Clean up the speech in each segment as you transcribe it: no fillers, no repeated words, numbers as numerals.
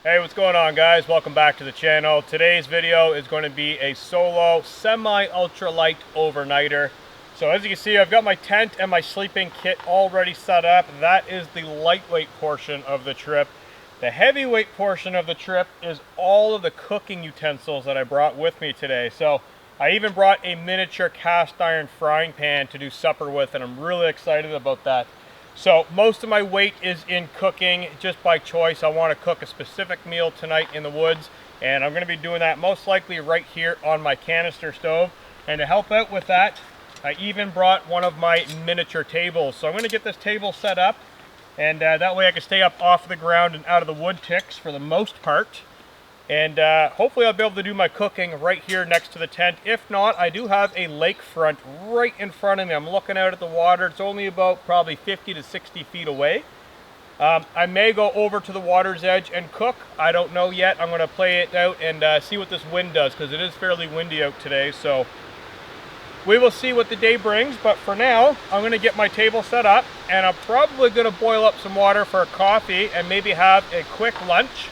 Hey, what's going on, guys? Welcome back to the channel. Today's video is going to be a solo semi-ultralight overnighter. So as you can see, I've got my tent and my sleeping kit already set up. That is the lightweight portion of the trip. The heavyweight portion of the trip is all of the cooking utensils that I brought with me today. So I even brought a miniature cast iron frying pan to do supper with, and I'm really excited about that. So most of my weight is in cooking just by choice. I want to cook a specific meal tonight in the woods, and I'm going to be doing that most likely right here on my canister stove. And to help out with that, I even brought one of my miniature tables. So I'm going to get this table set up, and that way I can stay up off the ground and out of the wood ticks for the most part. And hopefully I'll be able to do my cooking right here next to the tent. If not, I do have a lakefront right in front of me. I'm looking out at the water. It's only about probably 50 to 60 feet away. I may go over to the water's edge and cook. I don't know yet. I'm going to play it out and see what this wind does, because it is fairly windy out today. So we will see what the day brings. But for now, I'm going to get my table set up, and I'm probably going to boil up some water for a coffee and maybe have a quick lunch.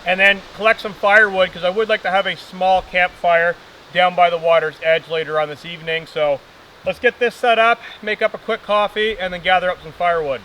And then collect some firewood, because I would like to have a small campfire down by the water's edge later on this evening. So let's get this set up, make up a quick coffee, and then gather up some firewood.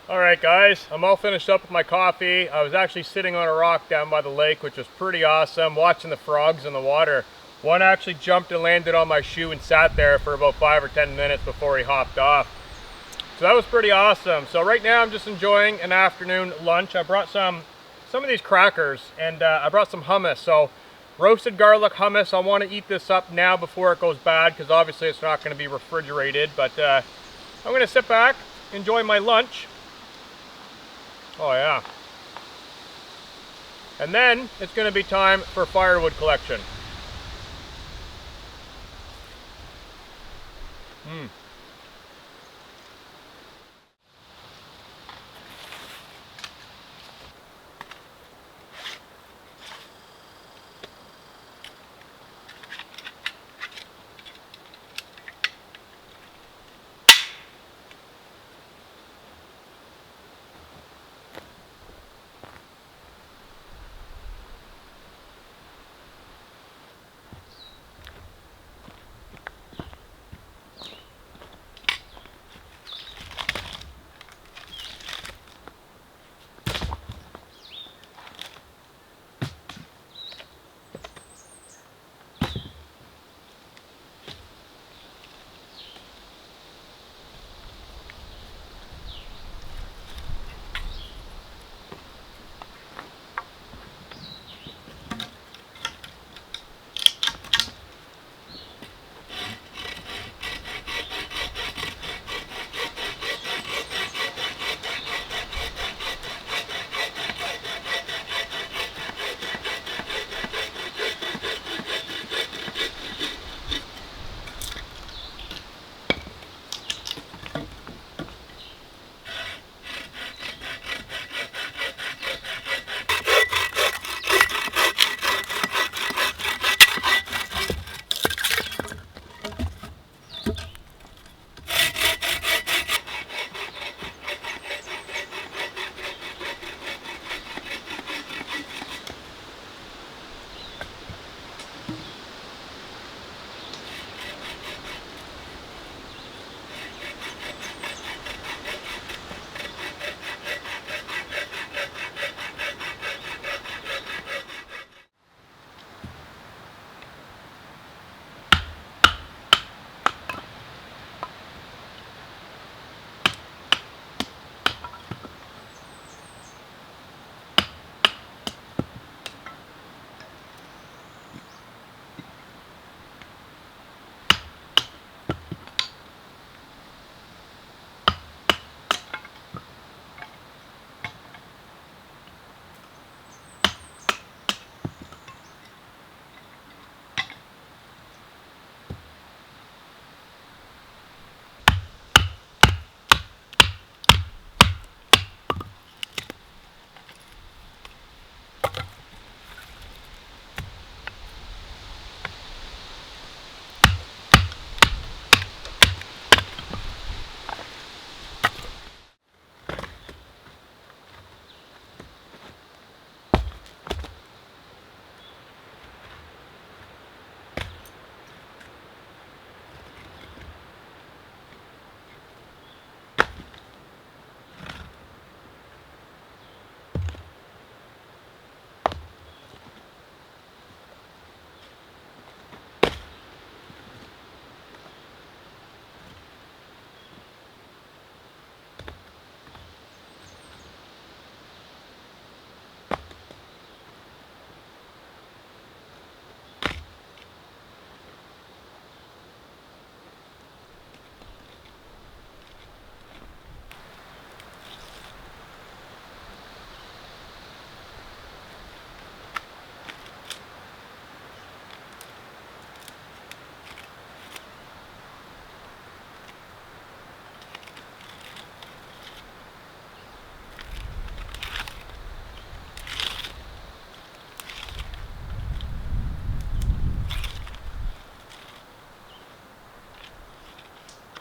Alright guys, I'm all finished up with my coffee. I was actually sitting on a rock down by the lake, which was pretty awesome, watching the frogs in the water. One actually jumped and landed on my shoe and sat there for about 5 or 10 minutes before he hopped off. So that was pretty awesome. So right now I'm just enjoying an afternoon lunch. I brought some of these crackers, and I brought some hummus. So roasted garlic hummus. I want to eat this up now before it goes bad, because obviously it's not going to be refrigerated. But I'm going to sit back, enjoy my lunch. Oh yeah. And then it's going to be time for firewood collection.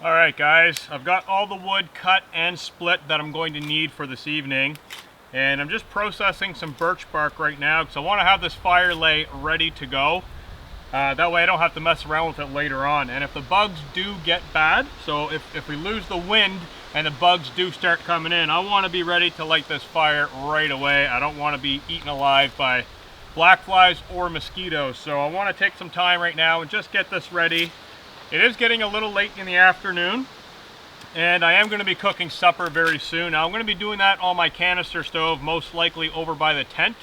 Alright guys, I've got all the wood cut and split that I'm going to need for this evening. And I'm just processing some birch bark right now because I want to have this fire lay ready to go. That way I don't have to mess around with it later on. And if the bugs do get bad, so if we lose the wind and the bugs do start coming in, I want to be ready to light this fire right away. I don't want to be eaten alive by black flies or mosquitoes. So I want to take some time right now and just get this ready. It is getting a little late in the afternoon, and I am going to be cooking supper very soon. Now I'm going to be doing that on my canister stove, most likely over by the tent.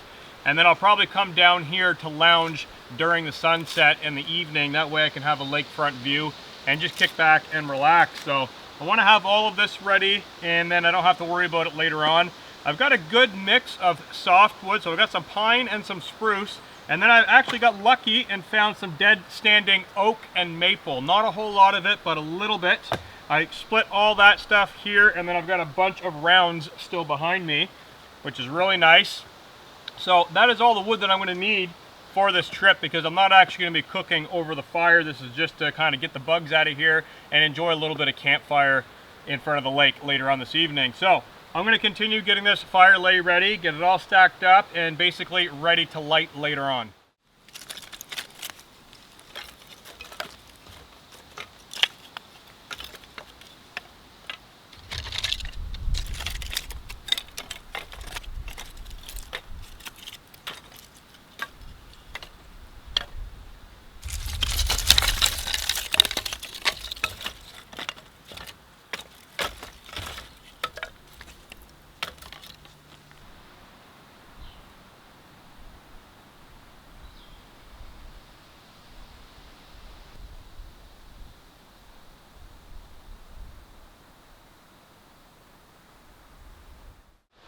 And then I'll probably come down here to lounge during the sunset in the evening. That way I can have a lakefront view and just kick back and relax. So I want to have all of this ready, and then I don't have to worry about it later on. I've got a good mix of softwood, so I've got some pine and some spruce. And then I actually got lucky and found some dead standing oak and maple. Not a whole lot of it, but a little bit. I split all that stuff here, and then I've got a bunch of rounds still behind me, which is really nice. So that is all the wood that I'm going to need for this trip, because I'm not actually going to be cooking over the fire. This is just to kind of get the bugs out of here and enjoy a little bit of campfire in front of the lake later on this evening. So I'm going to continue getting this fire lay ready, get it all stacked up, and basically ready to light later on.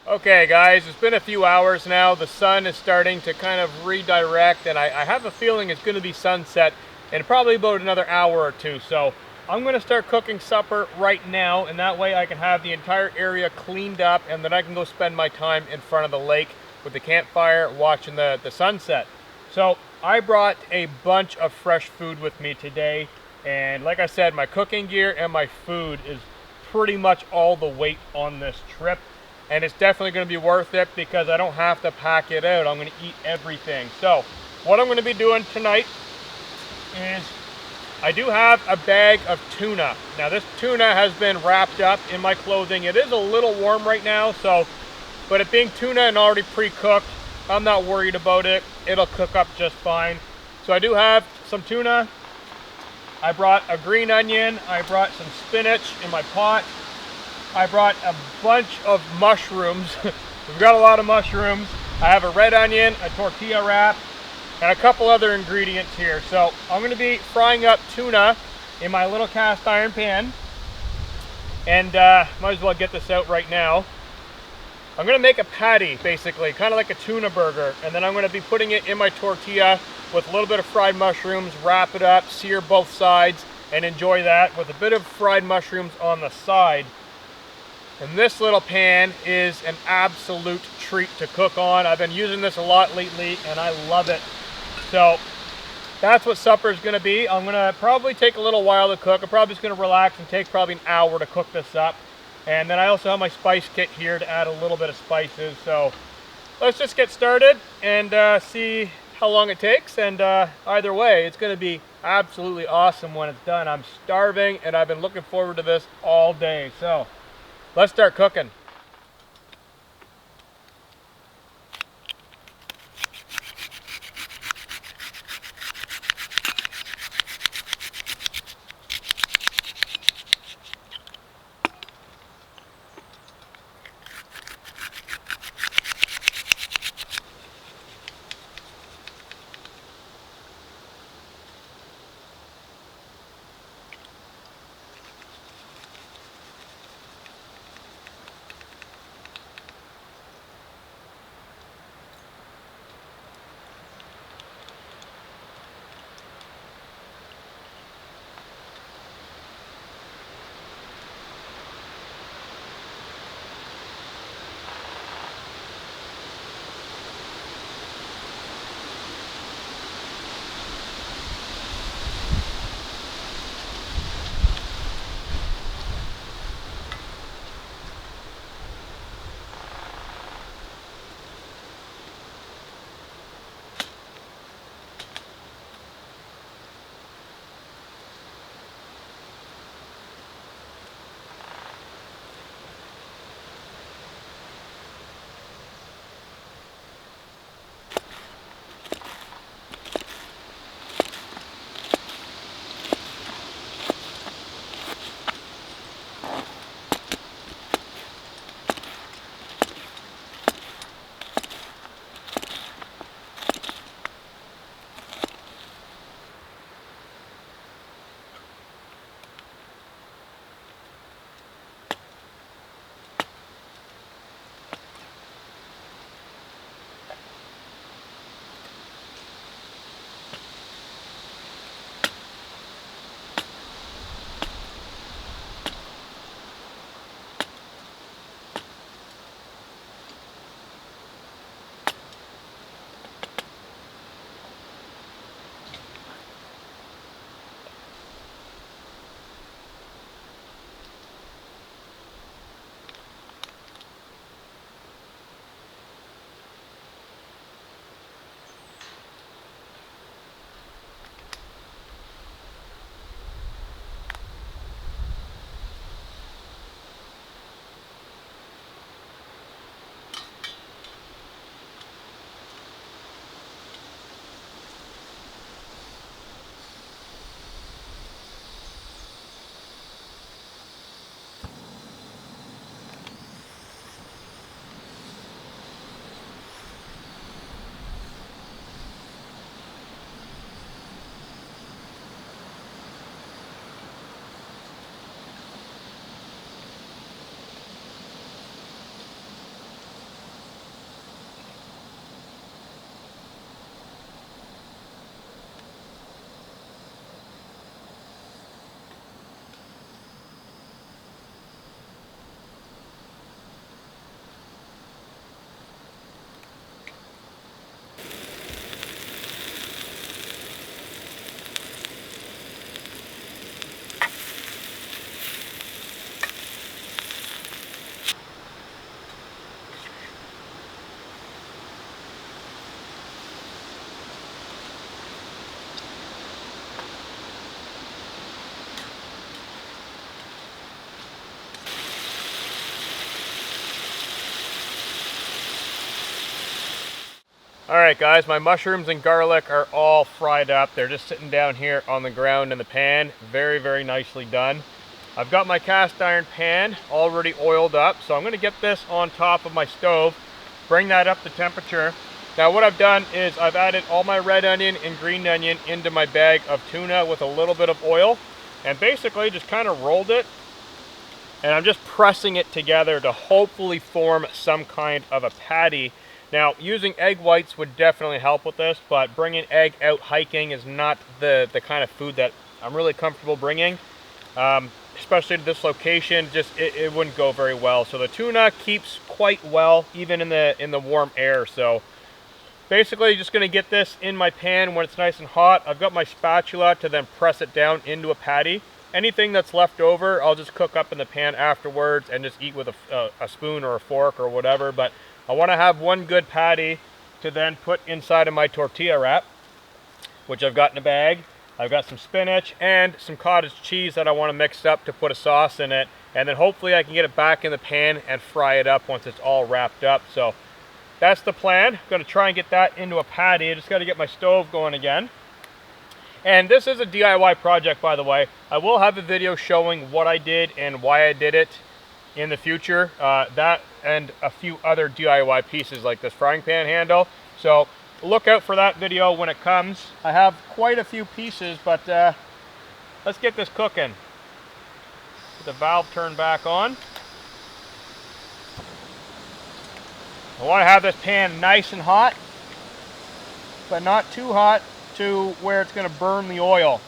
Okay guys, it's been a few hours now. The sun is starting to kind of redirect, and I have a feeling it's going to be sunset in probably about another hour or two. So I'm going to start cooking supper right now, and that way I can have the entire area cleaned up, and then I can go spend my time in front of the lake with the campfire watching the sunset. So I brought a bunch of fresh food with me today, and like I said, my cooking gear and my food is pretty much all the weight on this trip. And it's definitely going to be worth it because I don't have to pack it out. I'm going to eat everything. So what I'm going to be doing tonight is I do have a bag of tuna. Now this tuna has been wrapped up in my clothing. It is a little warm right now, but it being tuna and already pre-cooked, I'm not worried about it. It'll cook up just fine. So I do have some tuna. I brought a green onion. I brought some spinach in my pot. I brought a bunch of mushrooms. We've got a lot of mushrooms. I have a red onion, a tortilla wrap, and a couple other ingredients here. So I'm going to be frying up tuna in my little cast iron pan. And might as well get this out right now. I'm going to make a patty, basically, kind of like a tuna burger. And then I'm going to be putting it in my tortilla with a little bit of fried mushrooms, wrap it up, sear both sides, and enjoy that with a bit of fried mushrooms on the side. And this little pan is an absolute treat to cook on. I've been using this a lot lately, and I love it. So that's what supper is going to be. I'm going to probably take a little while to cook. I'm probably just going to relax and take probably an hour to cook this up. And then I also have my spice kit here to add a little bit of spices. So let's just get started and see how long it takes. And either way, it's going to be absolutely awesome when it's done. I'm starving, and I've been looking forward to this all day. So let's start cooking. Alright guys, my mushrooms and garlic are all fried up. They're just sitting down here on the ground in the pan. Very, very nicely done. I've got my cast iron pan already oiled up, so I'm going to get this on top of my stove, bring that up to temperature. Now what I've done is I've added all my red onion and green onion into my bag of tuna with a little bit of oil, and basically just kind of rolled it, and I'm just pressing it together to hopefully form some kind of a patty. Now, using egg whites would definitely help with this, but bringing egg out hiking is not the kind of food that I'm really comfortable bringing. Especially to this location, it wouldn't go very well. So the tuna keeps quite well, even in the warm air. So basically, just going to get this in my pan when it's nice and hot. I've got my spatula to then press it down into a patty. Anything that's left over, I'll just cook up in the pan afterwards and just eat with a spoon or a fork or whatever. But I want to have one good patty to then put inside of my tortilla wrap, which I've got in a bag. I've got some spinach and some cottage cheese that I want to mix up to put a sauce in it. And then hopefully I can get it back in the pan and fry it up once it's all wrapped up. So that's the plan. I'm going to try and get that into a patty. I just got to get my stove going again. And this is a DIY project, by the way. I will have a video showing what I did and why I did it in the future. That and a few other DIY pieces like this frying pan handle. So look out for that video when it comes. I have quite a few pieces, but let's get this cooking. Get the valve turned back on. I want to have this pan nice and hot, but not too hot to where it's going to burn the oil.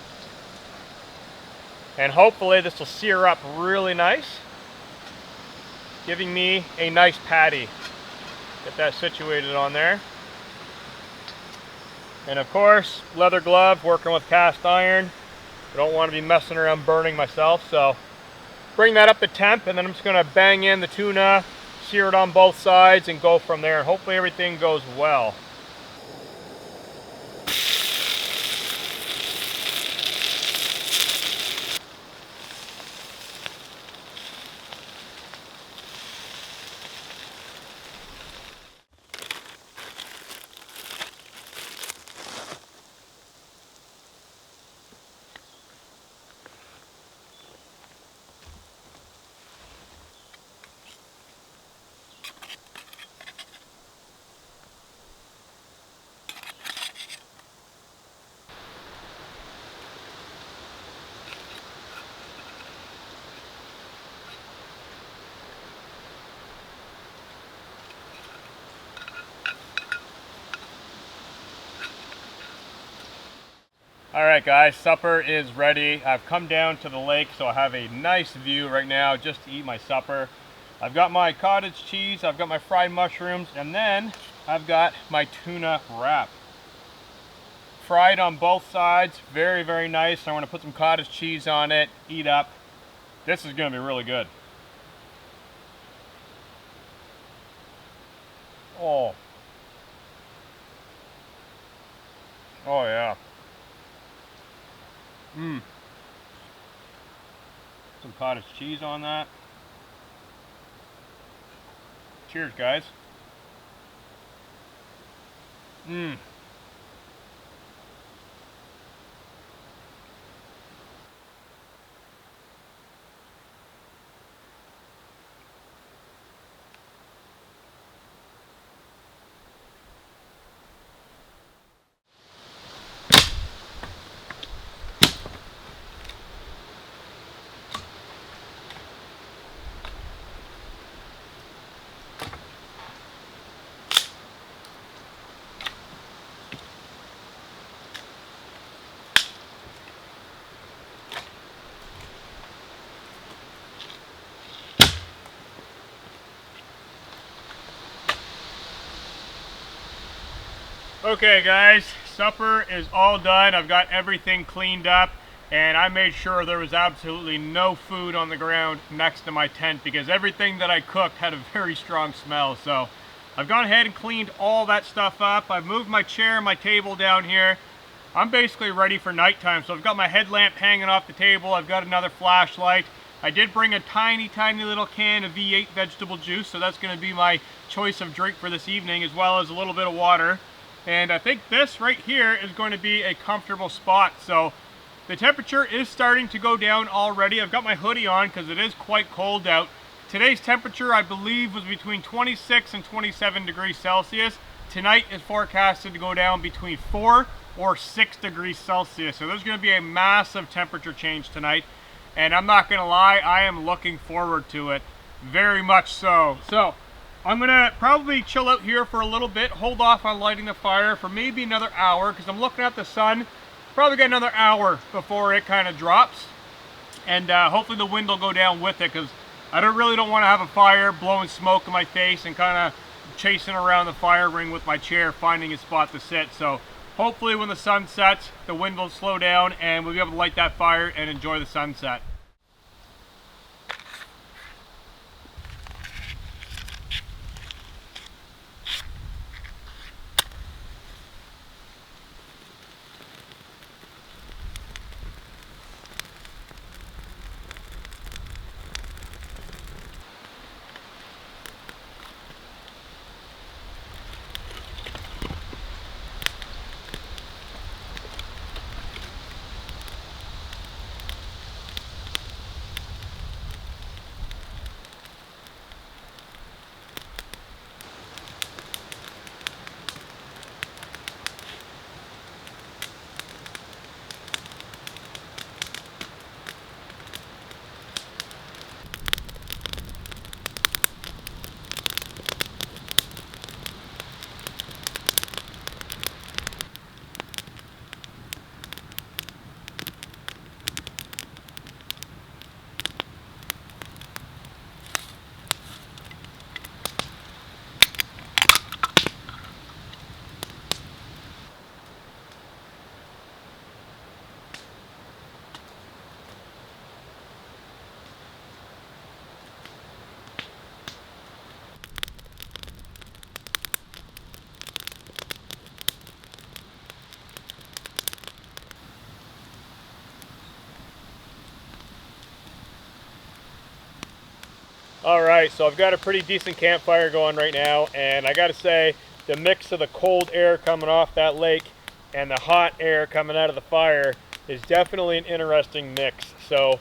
And hopefully this will sear up really nice, giving me a nice patty. Get that situated on there. And of course, leather glove, working with cast iron. I don't want to be messing around burning myself, so bring that up to temp, and then I'm just going to bang in the tuna, sear it on both sides, and go from there. And hopefully everything goes well. Alright guys, supper is ready. I've come down to the lake, so I have a nice view right now just to eat my supper. I've got my cottage cheese, I've got my fried mushrooms, and then I've got my tuna wrap. Fried on both sides, very, very nice. I want to put some cottage cheese on it, eat up. This is going to be really good. Oh. Oh yeah. Some cottage cheese on that. Cheers, guys. Okay guys, supper is all done. I've got everything cleaned up, and I made sure there was absolutely no food on the ground next to my tent because everything that I cooked had a very strong smell. So I've gone ahead and cleaned all that stuff up. I've moved my chair and my table down here. I'm basically ready for nighttime. So I've got my headlamp hanging off the table. I've got another flashlight. I did bring a tiny little can of V8 vegetable juice, so that's going to be my choice of drink for this evening, as well as a little bit of water. And I think this right here is going to be a comfortable spot. So the temperature is starting to go down already. I've got my hoodie on because it is quite cold out. Today's temperature, I believe, was between 26 and 27 degrees Celsius. Tonight is forecasted to go down between 4 or 6 degrees Celsius. So there's going to be a massive temperature change tonight. And I'm not going to lie, I am looking forward to it. Very much so. So I'm going to probably chill out here for a little bit, hold off on lighting the fire for maybe another hour, because I'm looking at the sun. Probably got another hour before it kind of drops. And hopefully the wind will go down with it, because I really don't want to have a fire blowing smoke in my face and kind of chasing around the fire ring with my chair, finding a spot to sit. So hopefully when the sun sets, the wind will slow down and we'll be able to light that fire and enjoy the sunset. Alright, so I've got a pretty decent campfire going right now, and I gotta say, the mix of the cold air coming off that lake and the hot air coming out of the fire is definitely an interesting mix. So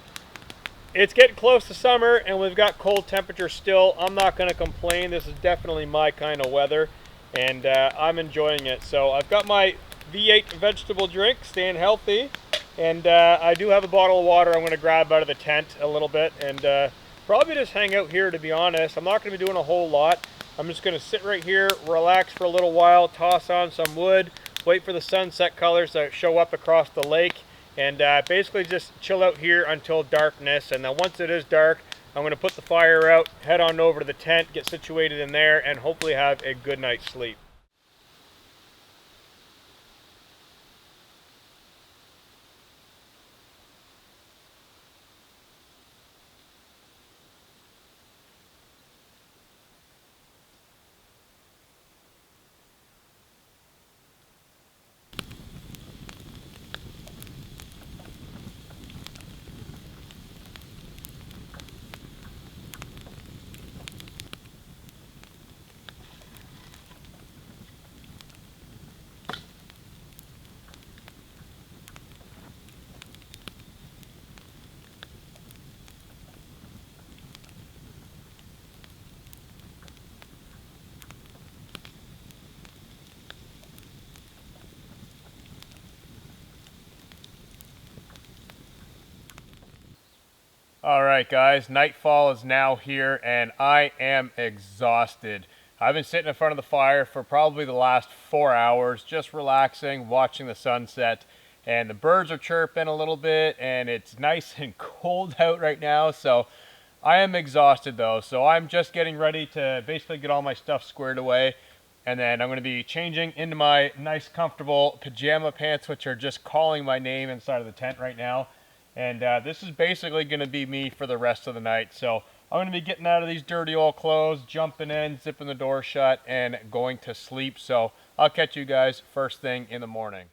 it's getting close to summer and we've got cold temperatures still. I'm not going to complain. This is definitely my kind of weather, and I'm enjoying it. So I've got my V8 vegetable drink, staying healthy, and I do have a bottle of water I'm going to grab out of the tent a little bit, and probably just hang out here, to be honest. I'm not going to be doing a whole lot. I'm just going to sit right here, relax for a little while, toss on some wood, wait for the sunset colors to show up across the lake, and basically just chill out here until darkness. And then once it is dark, I'm going to put the fire out, head on over to the tent, get situated in there, and hopefully have a good night's sleep. Alright guys, nightfall is now here and I am exhausted. I've been sitting in front of the fire for probably the last 4 hours, just relaxing, watching the sunset, and the birds are chirping a little bit, and it's nice and cold out right now, so I am exhausted though. So I'm just getting ready to basically get all my stuff squared away, and then I'm going to be changing into my nice comfortable pajama pants, which are just calling my name inside of the tent right now. And this is basically going to be me for the rest of the night. So I'm going to be getting out of these dirty old clothes, jumping in, zipping the door shut, and going to sleep. So I'll catch you guys first thing in the morning.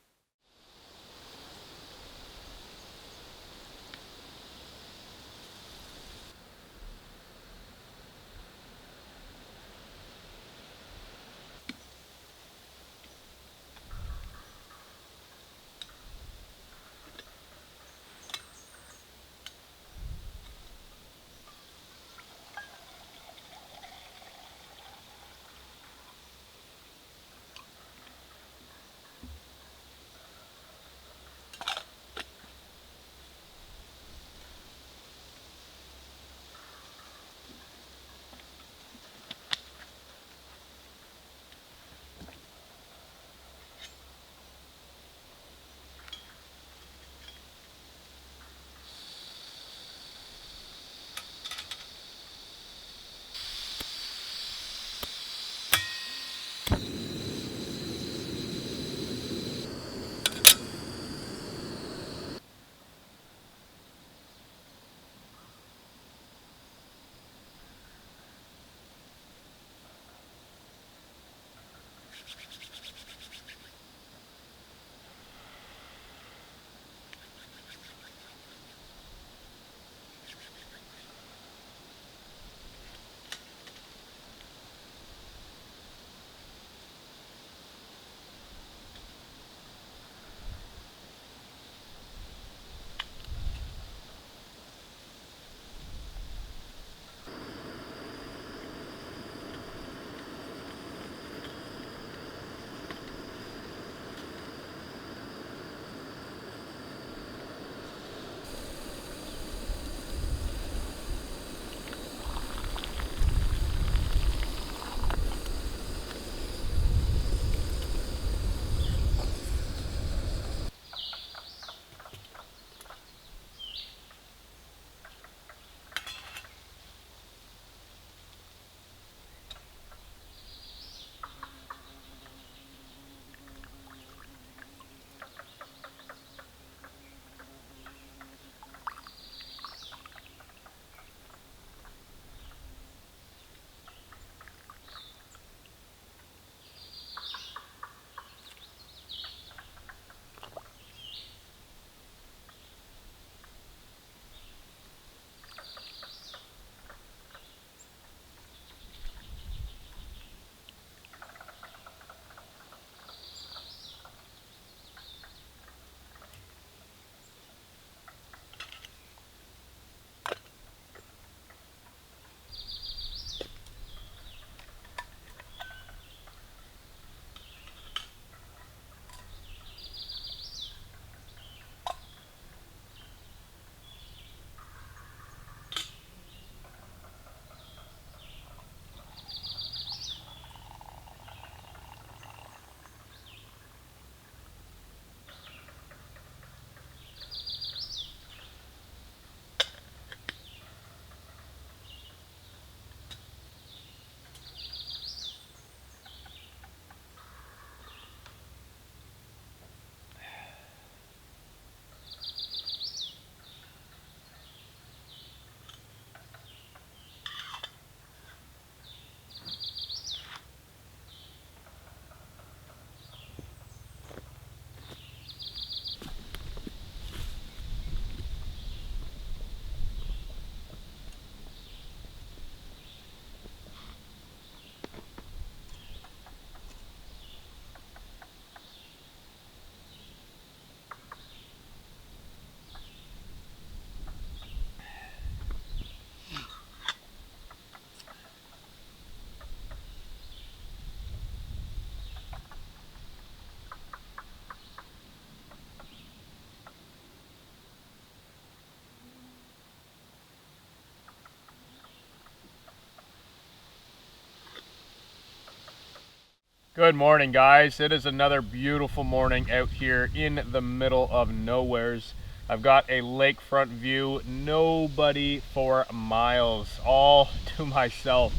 Good morning, guys. It is another beautiful morning out here in the middle of nowheres. I've got a lakefront view, nobody for miles, all to myself.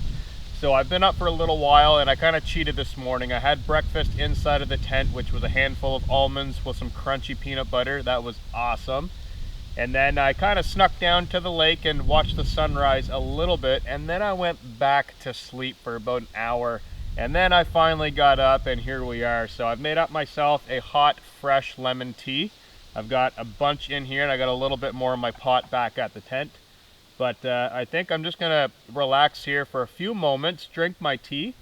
So I've been up for a little while and I kind of cheated this morning. I had breakfast inside of the tent, which was a handful of almonds with some crunchy peanut butter. That was awesome. And then I kind of snuck down to the lake and watched the sunrise a little bit, and then I went back to sleep for about an hour. And then I finally got up and here we are. So I've made up myself a hot, fresh lemon tea. I've got a bunch in here and I got a little bit more in my pot back at the tent. But I think I'm just gonna relax here for a few moments, drink my tea.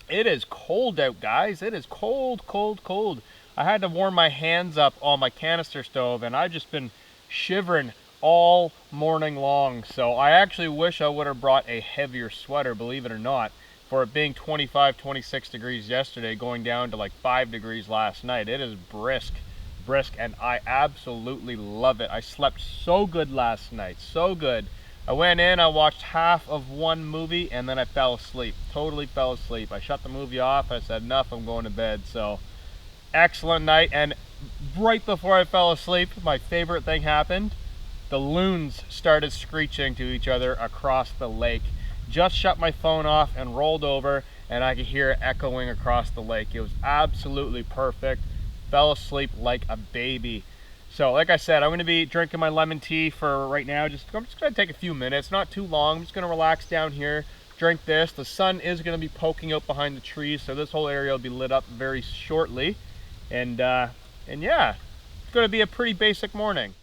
It is cold out, guys. It is cold, cold, cold. I had to warm my hands up on my canister stove and I've just been shivering all morning long. So I actually wish I would have brought a heavier sweater, believe it or not, for it being 25, 26 degrees yesterday, going down to like 5 degrees last night. It is brisk, and I absolutely love it. I slept so good last night, so good. I went in, I watched half of one movie, and then I fell asleep, totally fell asleep. I shut the movie off, I said, enough, I'm going to bed. So, excellent night, and right before I fell asleep, my favorite thing happened. The loons started screeching to each other across the lake. Just shut my phone off and rolled over, and I could hear it echoing across the lake. It was absolutely perfect. Fell asleep like a baby. So like I said, I'm going to be drinking my lemon tea for right now. I'm just going to take a few minutes, not too long. I'm just going to relax down here, drink this. The sun is going to be poking out behind the trees, so this whole area will be lit up very shortly. And yeah, it's going to be a pretty basic morning.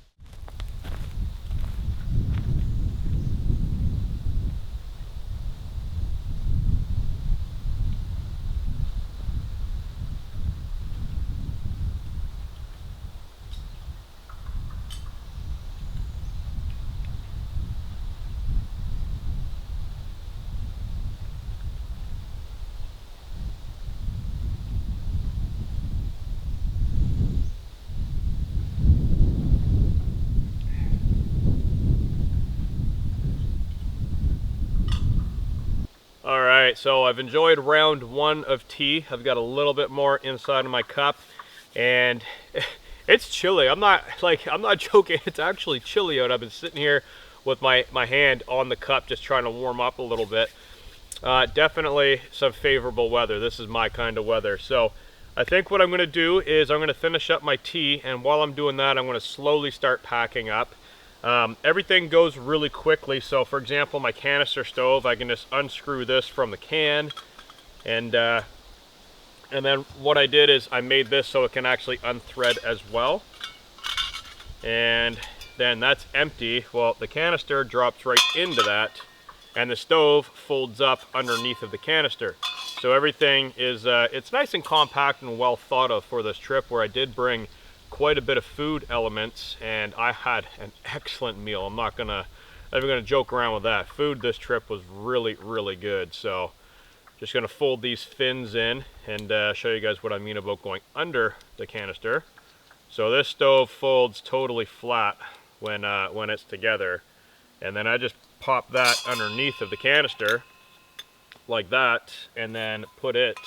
All right, so I've enjoyed round one of tea. I've got a little bit more inside of my cup, and it's chilly. I'm not joking. It's actually chilly out. I've been sitting here with my hand on the cup, just trying to warm up a little bit. Definitely some favorable weather. This is my kind of weather. So I think what I'm going to do is I'm going to finish up my tea, and while I'm doing that, I'm going to slowly start packing up. Everything goes really quickly. So for example, my canister stove, I can just unscrew this from the can, and then what I did is I made this so it can actually unthread as well. And then that's empty. Well, the canister drops right into that, and the stove folds up underneath of the canister. So everything is, it's nice and compact and well thought of for this trip, where I did bring quite a bit of food elements, and I had an excellent meal. I'm not even gonna joke around with that. Food this trip was really, really good. So just gonna fold these fins in and show you guys what I mean about going under the canister. So this stove folds totally flat when it's together, and then I just pop that underneath of the canister like that, and then put it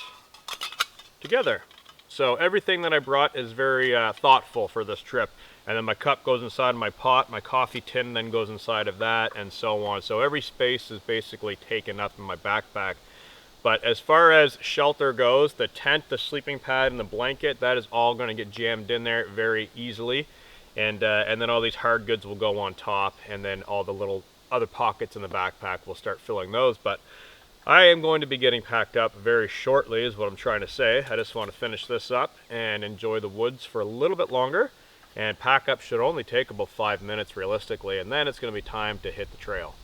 together. So everything that I brought is very thoughtful for this trip. And then my cup goes inside of my pot, my coffee tin then goes inside of that, and so on. So every space is basically taken up in my backpack. But as far as shelter goes, the tent, the sleeping pad, and the blanket, that is all going to get jammed in there very easily. And then all these hard goods will go on top, and then all the little other pockets in the backpack will start filling those. But I am going to be getting packed up very shortly, is what I'm trying to say. I just want to finish this up and enjoy the woods for a little bit longer. And pack up should only take about 5 minutes realistically, and then it's going to be time to hit the trail.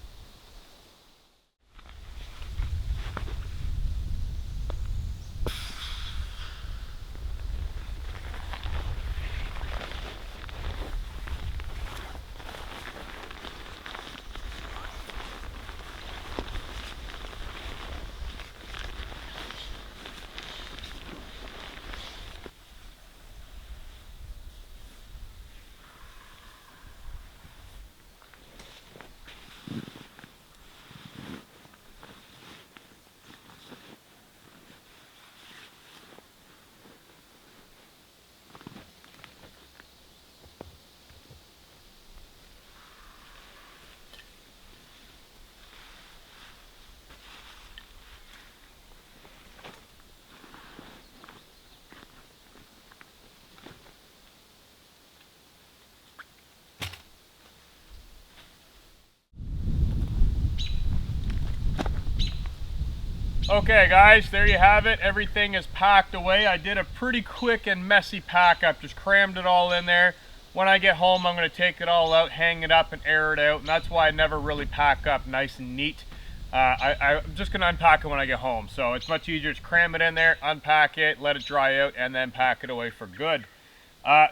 Okay guys, there you have it. Everything is packed away. I did a pretty quick and messy pack up, just crammed it all in there. When I get home, I'm going to take it all out, hang it up, and air it out, and that's why I never really pack up nice and neat. I'm just going to unpack it when I get home, so it's much easier to cram it in there, unpack it, let it dry out, and then pack it away for good.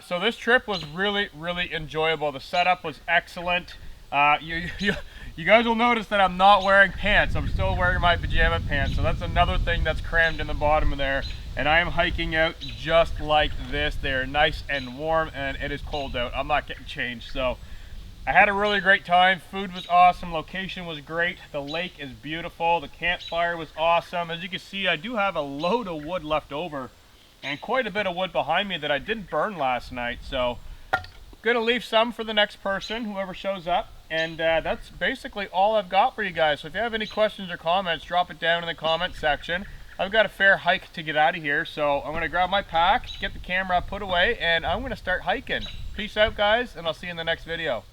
So this trip was really, really enjoyable. The setup was excellent. You guys will notice that I'm not wearing pants. I'm still wearing my pajama pants. So that's another thing that's crammed in the bottom of there. And I am hiking out just like this. They're nice and warm, and it is cold out. I'm not getting changed. So I had a really great time. Food was awesome. Location was great. The lake is beautiful. The campfire was awesome. As you can see, I do have a load of wood left over and quite a bit of wood behind me that I didn't burn last night. So gonna leave some for the next person, whoever shows up. And that's basically all I've got for you guys. So if you have any questions or comments, drop it down in the comment section. I've got a fair hike to get out of here, so I'm gonna grab my pack, get the camera put away, and I'm gonna start hiking. Peace out guys, and I'll see you in the next video.